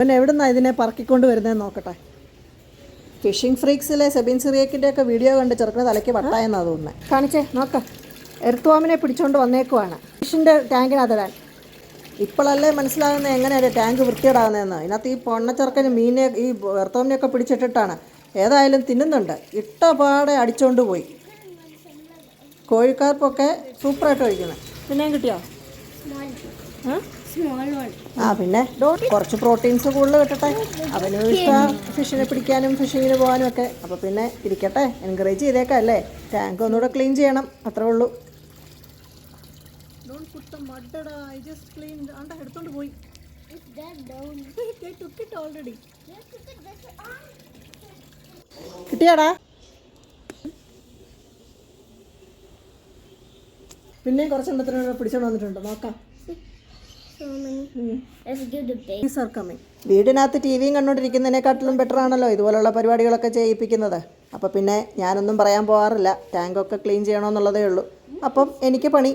പിന്നെ എവിടുന്നാണ് ഇതിനെ പറക്കിക്കൊണ്ട് വരുന്നതെന്ന് നോക്കട്ടെ. ഫിഷിംഗ് ഫ്രീക്സിലെ സെബിൻ സിറിയക്കിൻ്റെ ഒക്കെ വീഡിയോ കണ്ട് ചെറുക്കുന്ന തലയ്ക്ക് വട്ടായെന്നാണ് തോന്നുന്നത്. കാണിച്ചേ നോക്ക്. എർത്തുവാമിനെ പിടിച്ചുകൊണ്ട് വന്നേക്കുവാണ് ഫിഷിൻ്റെ ടാങ്കിനകത്തിടാൻ. ഇപ്പോഴല്ലേ മനസ്സിലാകുന്നത് എങ്ങനെയാണ് ടാങ്ക് വൃത്തിയിടാകുന്നതെന്ന്. ഇതിനകത്ത് ഈ പൊണ്ണച്ചെറുക്കന് മീനെ ഈ എർത്തോമിനെയൊക്കെ പിടിച്ചിട്ടിട്ടാണ്. ഏതായാലും തിന്നുന്നുണ്ട്. ഇട്ട പാടെ അടിച്ചുകൊണ്ട് പോയി. കോഴിക്കാർപ്പൊക്കെ സൂപ്പറായിട്ട് കഴിക്കുന്നത്. പിന്നെയും കിട്ടിയോ? പിന്നെ കുറച്ച് പ്രോട്ടീൻസ് കൂടുതൽ കിട്ടട്ടെ. അവനും ഇഷ്ടമാണ് ഫിഷിനെ പിടിക്കാനും ഫിഷിങ്ങിന് പോകാനും ഒക്കെ. അപ്പോൾ പിന്നെ ഇരിക്കട്ടെ, എൻകറേജ് ചെയ്തേക്കാം അല്ലേ. ടാങ്ക് ഒന്നുകൂടെ ക്ലീൻ ചെയ്യണം, അത്രേ ഉള്ളൂ. എടുത്തോണ്ട് പോയി. കിട്ടിയാടാ? പിന്നെ കുറച്ചെണ്ണത്തിനോട് പിടിച്ചോണ്ട് വന്നിട്ടുണ്ട്, നോക്കാം. വീടിനകത്ത് ടി വിയും കണ്ടുകൊണ്ടിരിക്കുന്നതിനെക്കാട്ടിലും ബെറ്റർ ആണല്ലോ ഇതുപോലുള്ള പരിപാടികളൊക്കെ ചെയ്യിപ്പിക്കുന്നത്. അപ്പോൾ പിന്നെ ഞാനൊന്നും പറയാൻ പോകാറില്ല. ടാങ്കൊക്കെ ക്ലീൻ ചെയ്യണമെന്നുള്ളതേ ഉള്ളൂ. അപ്പം എനിക്ക് പണി.